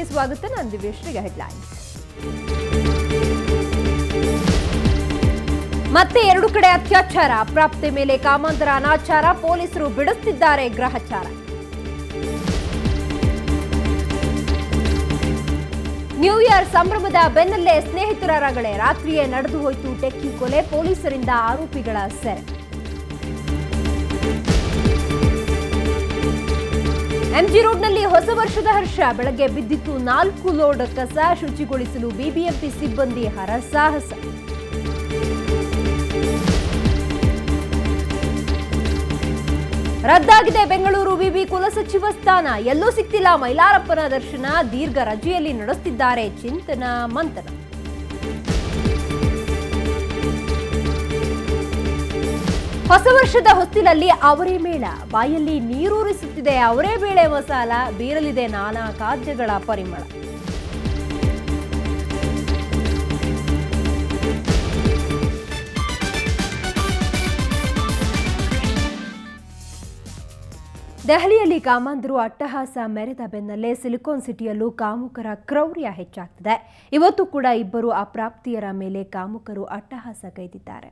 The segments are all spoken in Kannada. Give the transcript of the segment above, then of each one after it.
ನ್ಯೂಸ್ಗೆ ಸ್ವಾಗತ. ನಾನು ದಿವ್ಯಶ್ರೀ. ಹೆಡ್ಲೈನ್ಸ್. ಮತ್ತೆ 2 ಕಡೆ ಅತ್ಯಾಚಾರ, ಅಪ್ರಾಪ್ತೆ ಮೇಲೆ ಕಾಮಾಂತರ ಅನಾಚಾರ, ಪೊಲೀಸರು ಬಿಡಿಸುತ್ತಿದ್ದಾರೆ ಗ್ರಹಚಾರ. ನ್ಯೂ ಇಯರ್ ಸಂಭ್ರಮದ ಬೆನ್ನಲ್ಲೇ ಸ್ನೇಹಿತರ ರಗಳೆ, ರಾತ್ರಿಯೇ ನಡೆದು ಹೋಯಿತು ಟೆಕ್ಕಿ ಕೊಲೆ, ಪೊಲೀಸರಿಂದ ಆರೋಪಿಗಳ ಸೆರೆ. ಎಂಜಿ ರೋಡ್ನಲ್ಲಿ ಹೊಸ ವರ್ಷದ ಹರ್ಷ, ಬೆಳಗ್ಗೆ ಬಿದ್ದಿತ್ತು 4 ಲೋಡ್ ಕಸ, ಶುಚಿಗೊಳಿಸಲು ಬಿಬಿಎಂಪಿ ಸಿಬ್ಬಂದಿ ಹರಸಾಹಸ. ರದ್ದಾಗಿದೆ ಬೆಂಗಳೂರು ವಿವಿ ಕುಲಸಚಿವ ಸ್ಥಾನ, ಎಲ್ಲೂ ಸಿಕ್ತಿಲ್ಲ ಮೈಲಾರಪ್ಪನ ದರ್ಶನ, ದೀರ್ಘ ರಜೆಯಲ್ಲಿ ನಡೆಸುತ್ತಿದ್ದಾರೆ ಚಿಂತನ ಮಂಥನ. ಹೊಸ ವರ್ಷದ ಹೊಸ್ತಿಲಲ್ಲಿ ಅವರೇ ಮೇಳ, ಬಾಯಲ್ಲಿ ನೀರೂರಿಸುತ್ತಿದೆ ಅವರೇ ಬೇಳೆ ಮಸಾಲ, ಬೀರಲಿದೆ ನಾನಾ ಖಾದ್ಯಗಳ ಪರಿಮಳ. ದೆಹಲಿಯಲ್ಲಿ ಕಾಮಾಂಧರು ಅಟ್ಟಹಾಸ ಮೆರೆದ ಬೆನ್ನಲ್ಲೇ ಸಿಲಿಕಾನ್ ಸಿಟಿಯಲ್ಲೂ ಕಾಮುಕರ ಕ್ರೌರ್ಯ ಹೆಚ್ಚಾಗ್ತಿದೆ. ಇವತ್ತು ಕೂಡ ಇಬ್ಬರು ಅಪ್ರಾಪ್ತಿಯರ ಮೇಲೆ ಕಾಮುಕರು ಅಟ್ಟಹಾಸ ಗೈದಿದ್ದಾರೆ.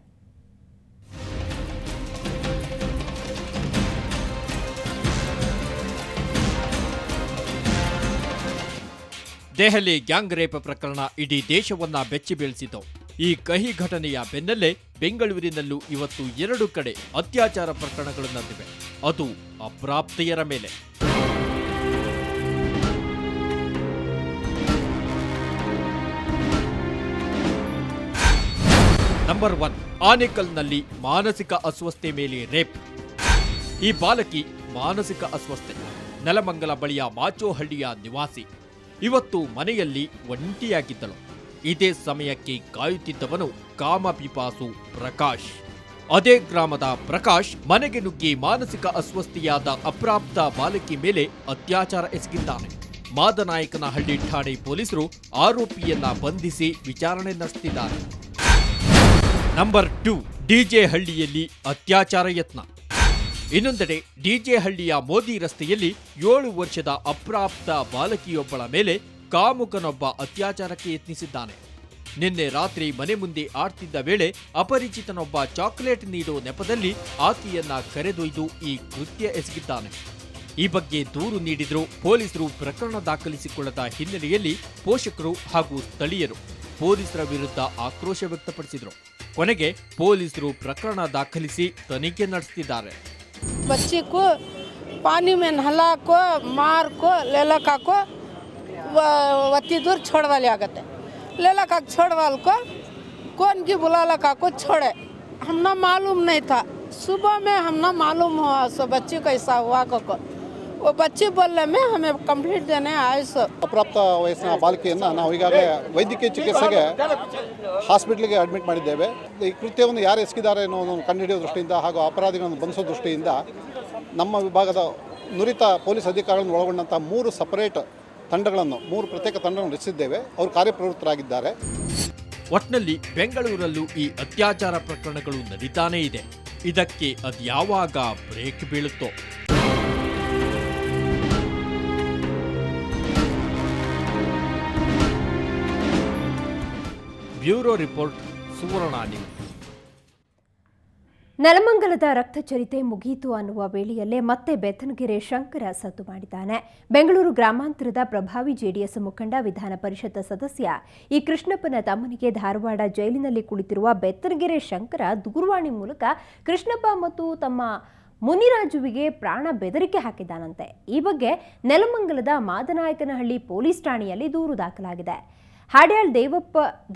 ದೆಹಲಿ ಗ್ಯಾಂಗ್ ರೇಪ್ ಪ್ರಕರಣ ಇಡೀ ದೇಶವನ್ನ ಬೆಚ್ಚಿ ಬೀಳಿಸಿತು. ಈ ಕಹಿ ಘಟನೆಯ ಬೆನ್ನಲ್ಲೇ ಬೆಂಗಳೂರಿನಲ್ಲೂ ಇವತ್ತು 2 ಕಡೆ ಅತ್ಯಾಚಾರ ಪ್ರಕರಣಗಳು ನಡೆದಿವೆ, ಅದು ಅಪ್ರಾಪ್ತೆಯರ ಮೇಲೆ. ನಂಬರ್ 1, ಆನೇಕಲ್ನಲ್ಲಿ ಮಾನಸಿಕ ಅಸ್ವಸ್ಥೆ ಮೇಲೆ ರೇಪ್. ಈ ಬಾಲಕಿ ಮಾನಸಿಕ ಅಸ್ವಸ್ಥೆ, ನೆಲಮಂಗಲ ಬಳಿಯ ಮಾಚೋಹಳ್ಳಿಯ ನಿವಾಸಿ. ಇವತ್ತು ಮನೆಯಲ್ಲಿ ಒಂಟಿಯಾಗಿದ್ದಳು. ಇದೇ ಸಮಯಕ್ಕೆ ಕಾಯುತ್ತಿದ್ದವನು ಕಾಮಪಿಪಾಸು ಪ್ರಕಾಶ್. ಅದೇ ಗ್ರಾಮದ ಪ್ರಕಾಶ್ ಮನೆಗೆ ನುಗ್ಗಿ ಮಾನಸಿಕ ಅಸ್ವಸ್ಥೆಯಾದ ಅಪ್ರಾಪ್ತ ಬಾಲಕಿ ಮೇಲೆ ಅತ್ಯಾಚಾರ ಎಸಗಿದ್ದಾನೆ. ಮಾದನಾಯಕನಹಳ್ಳಿ ಠಾಣೆ ಪೊಲೀಸರು ಆರೋಪಿಯನ್ನ ಬಂಧಿಸಿ ವಿಚಾರಣೆ ನಡೆಸುತ್ತಿದ್ದಾರೆ. ನಂಬರ್ 2, ಡಿಜೆ ಹಳ್ಳಿಯಲ್ಲಿ ಅತ್ಯಾಚಾರ ಯತ್ನ. ಇನ್ನೊಂದೆಡೆ ಡಿಜೆ ಹಳ್ಳಿಯ ಮೋದಿ ರಸ್ತೆಯಲ್ಲಿ 7 ವರ್ಷದ ಅಪ್ರಾಪ್ತ ಬಾಲಕಿಯೊಬ್ಬಳ ಮೇಲೆ ಕಾಮುಕನೊಬ್ಬ ಅತ್ಯಾಚಾರಕ್ಕೆ ಯತ್ನಿಸಿದ್ದಾನೆ. ನಿನ್ನೆ ರಾತ್ರಿ ಮನೆ ಮುಂದೆ ಆಡ್ತಿದ್ದ ವೇಳೆ ಅಪರಿಚಿತನೊಬ್ಬ ಚಾಕೊಲೇಟ್ ನೀಡೋ ನೆಪದಲ್ಲಿ ಆಕೆಯನ್ನ ಕರೆದೊಯ್ದು ಈ ಕೃತ್ಯ ಎಸಗಿದ್ದಾನೆ. ಈ ಬಗ್ಗೆ ದೂರು ನೀಡಿದ್ರು ಪೊಲೀಸರು ಪ್ರಕರಣ ದಾಖಲಿಸಿಕೊಳ್ಳದ ಹಿನ್ನೆಲೆಯಲ್ಲಿ ಪೋಷಕರು ಹಾಗೂ ಸ್ಥಳೀಯರು ಪೊಲೀಸರ ವಿರುದ್ಧ ಆಕ್ರೋಶ ವ್ಯಕ್ತಪಡಿಸಿದ್ರು. ಕೊನೆಗೆ ಪೊಲೀಸರು ಪ್ರಕರಣ ದಾಖಲಿಸಿ ತನಿಖೆ ನಡೆಸುತ್ತಿದ್ದಾರೆ. बच्ची को पानी में नहला को मार को लेलका को वत्ती दूर छोड़वाले आगते लेलका छोड़वाल को कौन की बुलालका को छोड़े हमना मालूम नहीं था. सुबह में हमना मालूम हुआ सो बच्ची को ऐसा हुआ को वो बच्ची बोलने में हमें कंप्लीट देने आए. सो ಅಪ್ರಾಪ್ತ ವಯಸ್ಸಿನ ಬಾಲಕಿಯನ್ನು ನಾವು ಈಗಾಗಲೇ ವೈದ್ಯಕೀಯ ಚಿಕಿತ್ಸೆಗೆ ಹಾಸ್ಪಿಟಲ್ಗೆ ಅಡ್ಮಿಟ್ ಮಾಡಿದ್ದೇವೆ. ಈ ಕೃತ್ಯವನ್ನು ಯಾರು ಎಸಗಿದ್ದಾರೆ ಅನ್ನೋದನ್ನು ಕಂಡುಹಿಡಿಯೋ ದೃಷ್ಟಿಯಿಂದ ಹಾಗೂ ಅಪರಾಧಿಗಳನ್ನು ಬಂಧಿಸೋ ದೃಷ್ಟಿಯಿಂದ ನಮ್ಮ ವಿಭಾಗದ ನುರಿತ ಪೊಲೀಸ್ ಅಧಿಕಾರಿಗಳನ್ನು ಒಳಗೊಂಡಂಥ 3 ಸಪರೇಟ್ ತಂಡಗಳನ್ನು 3 ಪ್ರತ್ಯೇಕ ತಂಡಗಳನ್ನು ರಚಿಸಿದ್ದೇವೆ. ಅವರು ಕಾರ್ಯಪ್ರವೃತ್ತರಾಗಿದ್ದಾರೆ. ಒಟ್ನಲ್ಲಿ ಬೆಂಗಳೂರಲ್ಲೂ ಈ ಅತ್ಯಾಚಾರ ಪ್ರಕರಣಗಳು ನಡೀತಾನೇ ಇದೆ. ಇದಕ್ಕೆ ಅದ್ಯಾವಾಗ ಬ್ರೇಕ್ ಬೀಳುತ್ತೋ. ಬ್ಯೂರೋ ರಿಪೋರ್ಟ್, ಸುವರ್ಣ ನ್ಯೂಸ್. ನೆಲಮಂಗಲದ ರಕ್ತಚರಿತೆ ಮುಗಿಯಿತು ಅನ್ನುವ ವೇಳೆಯಲ್ಲೇ ಮತ್ತೆ ಬೆತ್ತನಗೆರೆ ಶಂಕರ ಸದ್ದು ಮಾಡಿದ್ದಾನೆ. ಬೆಂಗಳೂರು ಗ್ರಾಮಾಂತರದ ಪ್ರಭಾವಿ ಜೆಡಿಎಸ್ ಮುಖಂಡ, ವಿಧಾನ ಪರಿಷತ್ ಸದಸ್ಯ ಈ ಕೃಷ್ಣಪ್ಪನ ತಮ್ಮನಿಗೆ ಧಾರವಾಡ ಜೈಲಿನಲ್ಲಿ ಕುಳಿತಿರುವ ಬೆತ್ತನಗೆರೆ ಶಂಕರ ದೂರವಾಣಿ ಮೂಲಕ ಕೃಷ್ಣಪ್ಪ ಮತ್ತು ತಮ್ಮ ಮುನಿರಾಜುವಿಗೆ ಪ್ರಾಣ ಬೆದರಿಕೆ ಹಾಕಿದ್ದಾನಂತೆ. ಈ ಬಗ್ಗೆ ನೆಲಮಂಗಲದ ಮಾದನಾಯಕನಹಳ್ಳಿ ಪೊಲೀಸ್ ಠಾಣೆಯಲ್ಲಿ ದೂರು ದಾಖಲಾಗಿದೆ. ಹಾಡ್ಯಾಳ್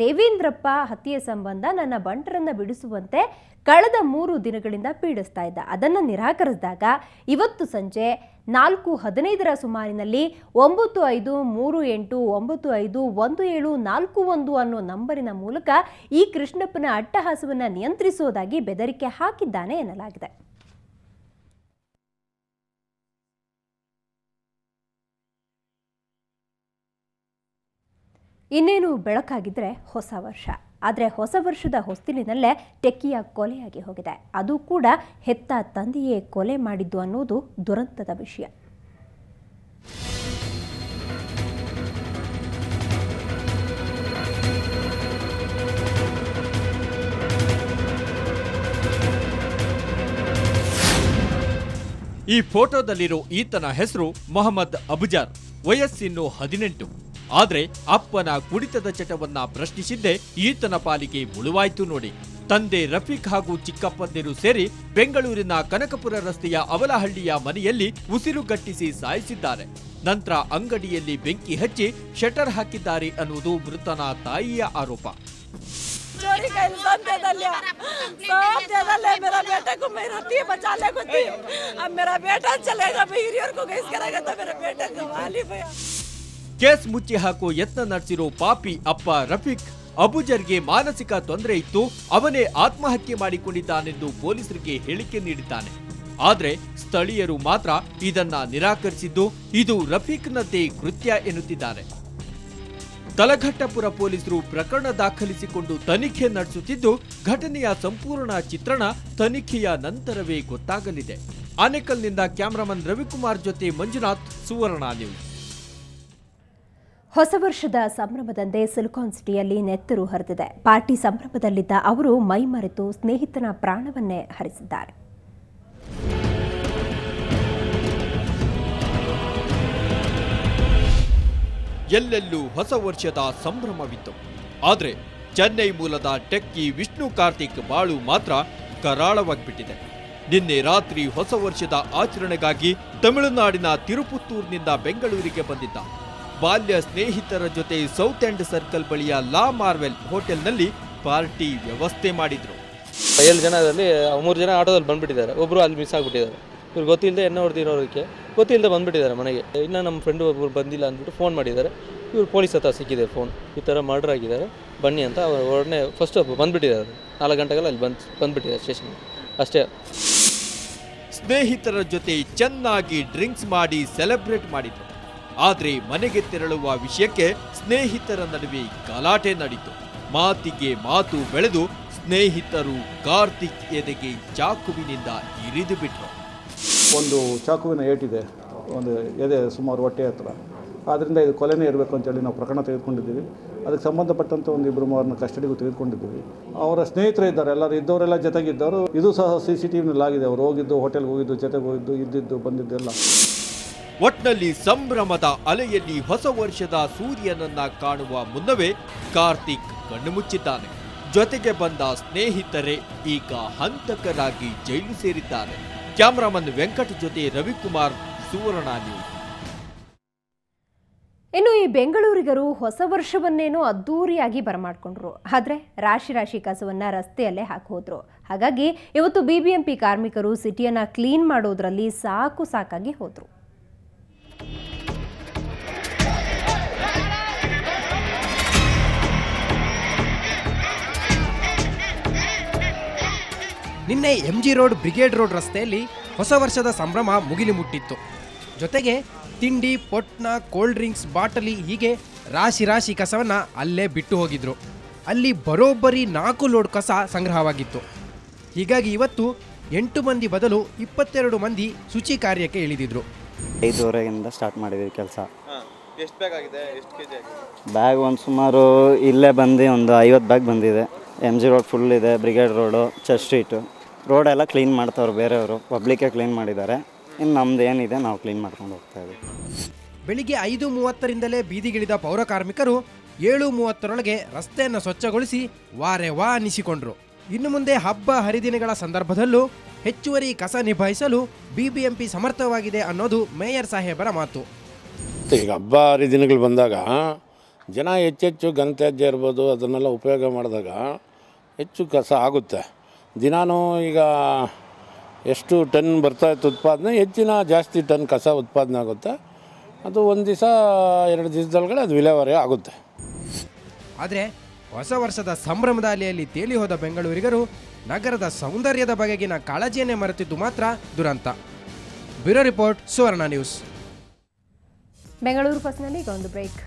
ದೇವೇಂದ್ರಪ್ಪ ಹತ್ಯೆ ಸಂಬಂಧ ನನ್ನ ಬಂಟರನ್ನ ಬಿಡಿಸುವಂತೆ ಕಳೆದ 3 ದಿನಗಳಿಂದ ಪೀಡಿಸ್ತಾ ಇದ್ದ. ಅದನ್ನು ನಿರಾಕರಿಸಿದಾಗ ಇವತ್ತು ಸಂಜೆ 4:15 ಸುಮಾರಿನಲ್ಲಿ 9538951741 ಅನ್ನೋ ನಂಬರಿನ ಮೂಲಕ ಈ ಕೃಷ್ಣಪ್ಪನ ಅಟ್ಟಹಾಸವನ್ನು ನಿಯಂತ್ರಿಸುವುದಾಗಿ ಬೆದರಿಕೆ ಹಾಕಿದ್ದಾನೆ ಎನ್ನಲಾಗಿದೆ. ಇನ್ನೇನು ಬೆಳಕಾಗಿದ್ರೆ ಹೊಸ ವರ್ಷ. ಆದರೆ ಹೊಸ ವರ್ಷದ ಹೊಸ್ತಿಲಿನಲ್ಲೇ ಟೆಕ್ಕಿಯ ಕೊಲೆಯಾಗಿ ಹೋಗಿದೆ. ಅದು ಕೂಡ ಹೆತ್ತ ತಂದೆಯೇ ಕೊಲೆ ಮಾಡಿದ್ದು ಅನ್ನೋದು ದುರಂತದ ವಿಷಯ. ಈ ಫೋಟೋದಲ್ಲಿರೋ ಈತನ ಹೆಸರು ಮೊಹಮ್ಮದ್ ಅಬುಜಾರ್, ವಯಸ್ಸಿನ್ನು 18. ಆದ್ರೆ ಅಪ್ಪನ ಕುಡಿತದ ಚಟವನ್ನ ಪ್ರಶ್ನಿಸಿದ್ದೇ ಈತನ ಪಾಲಿಗೆ ಮುಳುವಾಯ್ತು ನೋಡಿ. ತಂದೆ ರಫೀಕ್ ಹಾಗೂ ಚಿಕ್ಕಪ್ಪಂದಿರು ಸೇರಿ ಬೆಂಗಳೂರಿನ ಕನಕಪುರ ರಸ್ತೆಯ ಅವಲಹಳ್ಳಿಯ ಮನೆಯಲ್ಲಿ ಉಸಿರುಗಟ್ಟಿಸಿ ಸಾಯಿಸಿದ್ದಾರೆ. ನಂತರ ಅಂಗಡಿಯಲ್ಲಿ ಬೆಂಕಿ ಹಚ್ಚಿ ಶಟರ್ ಹಾಕಿದ್ದಾರೆ ಅನ್ನುವುದು ಮೃತನ ತಾಯಿಯ ಆರೋಪ. चोरी का इल्जाम दे डालिया, सब दे डाले। मेरा बेटे को मैं रहती है बचा ले कुछ थी। अब मेरा बेटा चलेगा, मैं हिरियर को केस करेगा तो मेरे बेटे गवा ली भैया। ಕೇಸ್ ಮುಚ್ಚಿ ಹಾಕೋ ಯತ್ನ ನಡೆಸಿರೋ ಪಾಪಿ ಅಪ್ಪ ರಫೀಕ್ ಅಬುಜರ್ಗೆ ಮಾನಸಿಕ ತೊಂದರೆ ಇತ್ತು, ಅವನೇ ಆತ್ಮಹತ್ಯೆ ಮಾಡಿಕೊಂಡಿದ್ದಾನೆಂದು ಪೊಲೀಸರಿಗೆ ಹೇಳಿಕೆ ನೀಡಿದ್ದಾನೆ. ಆದ್ರೆ ಸ್ಥಳೀಯರು ಮಾತ್ರ ಇದನ್ನ ನಿರಾಕರಿಸಿದ್ದು ಇದು ರಫೀಕ್ನದ್ದೇ ಕೃತ್ಯ ಎನ್ನುತ್ತಿದ್ದಾರೆ. ತಲಘಟ್ಟಪುರ ಪೊಲೀಸರು ಪ್ರಕರಣ ದಾಖಲಿಸಿಕೊಂಡು ತನಿಖೆ ನಡೆಸುತ್ತಿದ್ದು ಘಟನೆಯ ಸಂಪೂರ್ಣ ಚಿತ್ರಣ ತನಿಖೆಯ ನಂತರವೇ ಗೊತ್ತಾಗಲಿದೆ. ಆನೇಕಲ್ನಿಂದ ಕ್ಯಾಮರಾಮನ್ ರವಿಕುಮಾರ್ ಜೊತೆ ಮಂಜುನಾಥ್, ಸುವರ್ಣ ನ್ಯೂಸ್. ಹೊಸ ವರ್ಷದ ಸಂಭ್ರಮದಂದೇ ಸಿಲಿಕಾನ್ ಸಿಟಿಯಲ್ಲಿ ನೆತ್ತರು ಹರಿದಿದೆ. ಪಾರ್ಟಿ ಸಂಭ್ರಮದಲ್ಲಿದ್ದ ಅವರು ಮೈಮರೆತು ಸ್ನೇಹಿತನ ಪ್ರಾಣವನ್ನೇ ಹರಿಸಿದ್ದಾರೆ. ಎಲ್ಲೆಲ್ಲೂ ಹೊಸ ವರ್ಷದ ಸಂಭ್ರಮವಿತ್ತು. ಆದ್ರೆ ಚೆನ್ನೈ ಮೂಲದ ಟೆಕ್ಕಿ ವಿಷ್ಣು ಕಾರ್ತಿಕ್ ಬಾಳು ಮಾತ್ರ ಕರಾಳವಾಗಿಬಿಟ್ಟಿದೆ. ನಿನ್ನೆ ರಾತ್ರಿ ಹೊಸ ವರ್ಷದ ಆಚರಣೆಗಾಗಿ ತಮಿಳುನಾಡಿನ ತಿರುಪುತ್ತೂರಿನಿಂದ ಬೆಂಗಳೂರಿಗೆ ಬಂದಿದ್ದ. ಬಾಲ್ಯ ಸ್ನೇಹಿತರ ಜೊತೆ ಸೌತ್ ಎಂಡ್ ಸರ್ಕಲ್ ಬಳಿಯ ಲಾ ಮಾರ್ವೆಲ್ ಹೋಟೆಲ್ನಲ್ಲಿ ಪಾರ್ಟಿ ವ್ಯವಸ್ಥೆ ಮಾಡಿದ್ರು. 7 ಜನದಲ್ಲಿ 3 ಜನ ಆಟೋದಲ್ಲಿ ಬಂದ್ಬಿಟ್ಟಿದ್ದಾರೆ, ಒಬ್ರು ಅಲ್ಲಿ ಮಿಸ್ ಆಗ್ಬಿಟ್ಟಿದ್ದಾರೆ. ಇವ್ರು ಗೊತ್ತಿಲ್ಲದೆ ಎಣ್ಣೆ ಹೊಡೆದಿರೋರಿಗೆ ಗೊತ್ತಿಲ್ಲದೆ ಬಂದ್ಬಿಟ್ಟಿದ್ದಾರೆ ಮನೆಗೆ. ಇನ್ನು ನಮ್ಮ ಫ್ರೆಂಡು ಒಬ್ಬರು ಬಂದಿಲ್ಲ ಅಂದ್ಬಿಟ್ಟು ಫೋನ್ ಮಾಡಿದ್ದಾರೆ. ಇವ್ರು ಪೊಲೀಸ್ ಹತ್ರ ಸಿಕ್ಕಿದೆ ಫೋನ್, ಈ ಥರ ಮರ್ಡರ್ ಆಗಿದ್ದಾರೆ ಬನ್ನಿ ಅಂತ. ಒಡನೆ ಫಸ್ಟ್ ಬಂದ್ಬಿಟ್ಟಿದ್ದಾರೆ, 4 ಗಂಟೆಗೆಲ್ಲ ಅಲ್ಲಿ ಬಂದ್ಬಿಟ್ಟಿದ್ದಾರೆ ಸ್ಟೇಷನ್ಗೆ ಅಷ್ಟೇ. ಸ್ನೇಹಿತರ ಜೊತೆ ಚೆನ್ನಾಗಿ ಡ್ರಿಂಕ್ಸ್ ಮಾಡಿ ಸೆಲೆಬ್ರೇಟ್ ಮಾಡಿದ್ರು. ಆದ್ರೆ ಮನೆಗೆ ತೆರಳುವ ವಿಷಯಕ್ಕೆ ಸ್ನೇಹಿತರ ನಡುವೆ ಗಲಾಟೆ ನಡೆಯಿತು. ಮಾತಿಗೆ ಮಾತು ಬೆಳೆದು ಸ್ನೇಹಿತರು ಕಾರ್ತಿಕ್ ಎದೆಗೆ ಚಾಕುವಿನಿಂದ ಇರಿದು ಬಿಟ್ರು. ಒಂದು ಚಾಕುವಿನ ಏಟಿದೆ, ಒಂದು ಎದೆ ಸುಮಾರು ಹೊಟ್ಟೆ ಹತ್ರ. ಆದ್ದರಿಂದ ಇದು ಕೊಲೆನೇ ಇರಬೇಕು ಅಂತೇಳಿ ನಾವು ಪ್ರಕರಣ ತೆಗೆದುಕೊಂಡಿದ್ದೀವಿ. ಅದಕ್ಕೆ ಸಂಬಂಧಪಟ್ಟಂಥ ಒಂದು 2 ಮೂವರನ್ನ ಕಸ್ಟಡಿಗೂ ತೆಗೆದುಕೊಂಡಿದ್ದೀವಿ. ಅವರ ಸ್ನೇಹಿತರು ಇದ್ದಾರೆ, ಎಲ್ಲರೂ ಇದ್ದವರೆಲ್ಲ ಜೊತೆಗಿದ್ದವರು. ಇದು ಸಹ CCTVನಲ್ಲಿ ಆಗಿದೆ. ಅವರು ಹೋಗಿದ್ದು, ಹೋಟೆಲ್ಗೆ ಹೋಗಿದ್ದು, ಜೊತೆಗೆ ಹೋಗಿದ್ದು, ಇದ್ದಿದ್ದು, ಬಂದಿದ್ದೆಲ್ಲ. ಒಟ್ನಲ್ಲಿ ಸಂಭ್ರಮದ ಅಲೆಯಲ್ಲಿ ಹೊಸ ವರ್ಷದ ಸೂರ್ಯನನ್ನ ಕಾಣುವ ಮುನ್ನವೇ ಕಾರ್ತಿಕ್ ಕಣ್ಣು ಮುಚ್ಚಿದ್ದಾನೆ. ಜೊತೆಗೆ ಬಂದ ಸ್ನೇಹಿತರೇ ಈಗ ಹಂತಕರಾಗಿ ಜೈಲು ಸೇರಿದ್ದಾರೆ. ಕ್ಯಾಮರಾಮನ್ ವೆಂಕಟ್ ಜೊತೆ ರವಿಕುಮಾರ್, ಸುವರ್ಣ ನ್ಯೂಸ್. ಇನ್ನು ಈ ಬೆಂಗಳೂರಿಗರು ಹೊಸ ವರ್ಷವನ್ನೇನೋ ಅದ್ದೂರಿಯಾಗಿ ಬರಮಾಡ್ಕೊಂಡ್ರು. ಆದ್ರೆ ರಾಶಿ ರಾಶಿ ಕಸವನ್ನ ರಸ್ತೆಯಲ್ಲೇ ಹಾಕೋದ್ರು. ಹಾಗಾಗಿ ಇವತ್ತು BBMP ಕಾರ್ಮಿಕರು ಸಿಟಿಯನ್ನ ಕ್ಲೀನ್ ಮಾಡೋದ್ರಲ್ಲಿ ಸಾಕಾಗಿ ಹೋದ್ರು. ನಿನ್ನೆ MG ರೋಡ್, ಬ್ರಿಗೇಡ್ ರೋಡ್ ರಸ್ತೆಯಲ್ಲಿ ಹೊಸ ವರ್ಷದ ಸಂಭ್ರಮ ಮುಗಿಲಿ ಮುಟ್ಟಿತ್ತು. ಜೊತೆಗೆ ತಿಂಡಿ, ಪೊಟ್ನ, ಕೋಲ್ಡ್ ಡ್ರಿಂಕ್ಸ್, ಬಾಟಲಿ ಹೀಗೆ ರಾಶಿ ರಾಶಿ ಕಸವನ್ನು ಅಲ್ಲೇ ಬಿಟ್ಟು ಹೋಗಿದ್ರು. ಅಲ್ಲಿ ಬರೋಬ್ಬರಿ 4 ಲೋಡ್ ಕಸ ಸಂಗ್ರಹವಾಗಿತ್ತು. ಹೀಗಾಗಿ ಇವತ್ತು 8 ಮಂದಿ ಬದಲು 22 ಮಂದಿ ಶುಚಿ ಕಾರ್ಯಕ್ಕೆ ಇಳಿದಿದ್ರು. 5:30ಯಿಂದ ಸ್ಟಾರ್ಟ್ ಮಾಡಿದ್ದೀವಿ ಕೆಲಸ. ಎಷ್ಟು ಬ್ಯಾಗ್ ಆಗಿದೆ, ಎಷ್ಟು ಕೆಜಿ ಆಗಿದೆ? ಬ್ಯಾಗ್ ಒಂದು ಸುಮಾರು ಇಲ್ಲೇ ಬಂದು ಒಂದು 50 ಬ್ಯಾಗ್ ಬಂದಿದೆ. MG ರೋಡ್ ಫುಲ್ ಇದೆ, ಬ್ರಿಗೇಡ್ ರೋಡು, ಚರ್ಚ್ ಸ್ಟ್ರೀಟು ರೋಡೆಲ್ಲ ಕ್ಲೀನ್ ಮಾಡ್ತಾವ್ರು ಬೇರೆಯವರು, ಪಬ್ಲಿಕ್ಕೇ ಕ್ಲೀನ್ ಮಾಡಿದ್ದಾರೆ. ಇನ್ನು ನಮ್ದು ಏನಿದೆ ನಾವು ಕ್ಲೀನ್ ಮಾಡ್ಕೊಂಡು ಹೋಗ್ತಾ ಇದ್ದೀವಿ. ಬೆಳಿಗ್ಗೆ 5:30ರಿಂದಲೇ ಬೀದಿಗಿಳಿದ ಪೌರ ಕಾರ್ಮಿಕರು 7:30ರೊಳಗೆ ರಸ್ತೆಯನ್ನು ಸ್ವಚ್ಛಗೊಳಿಸಿ ವಾರೆ ವಾ ಅನ್ನಿಸಿಕೊಂಡ್ರು. ಇನ್ನು ಮುಂದೆ ಹಬ್ಬ ಹರಿದಿನಗಳ ಸಂದರ್ಭದಲ್ಲೂ ಹೆಚ್ಚುವರಿ ಕಸ ನಿಭಾಯಿಸಲು BBMP ಸಮರ್ಥವಾಗಿದೆ ಅನ್ನೋದು ಮೇಯರ್ ಸಾಹೇಬರ ಮಾತು. ಈಗ ಹಬ್ಬ ಹರಿದಿನಗಳು ಬಂದಾಗ ಜನ ಹೆಚ್ಚೆಚ್ಚು ಘನತ್ಯಾಜ್ಯ ಇರ್ಬೋದು, ಅದನ್ನೆಲ್ಲ ಉಪಯೋಗ ಮಾಡಿದಾಗ ಹೆಚ್ಚು ಕಸ ಆಗುತ್ತೆ. ದಿನಾನೂ ಈಗ ಎಷ್ಟು ಟನ್ ಬರ್ತಾಯಿತ್ತು ಉತ್ಪಾದನೆ, ಹೆಚ್ಚಿನ ಜಾಸ್ತಿ ಟನ್ ಕಸ ಉತ್ಪಾದನೆ ಆಗುತ್ತೆ. ಅದು 1 ದಿವಸ 2 ದಿವಸದೊಳಗಡೆ ಅದು ವಿಲೇವಾರಿ ಆಗುತ್ತೆ. ಆದರೆ ಹೊಸ ವರ್ಷದ ಸಂಭ್ರಮದ ಅಲೆಯಲ್ಲಿ ತೇಲಿ ಹೋದ ಬೆಂಗಳೂರಿಗರು ನಗರದ ಸೌಂದರ್ಯದ ಬಗೆಗಿನ ಕಾಳಜಿಯನ್ನೇ ಮರೆತಿದ್ದು ಮಾತ್ರ ದುರಂತ. ಬ್ಯೂರೋ ರಿಪೋರ್ಟ್, ಸುವರ್ಣ ನ್ಯೂಸ್. ಬೆಂಗಳೂರು ಬಸ್ನಲ್ಲಿ ಈಗ ಒಂದು ಬ್ರೇಕ್.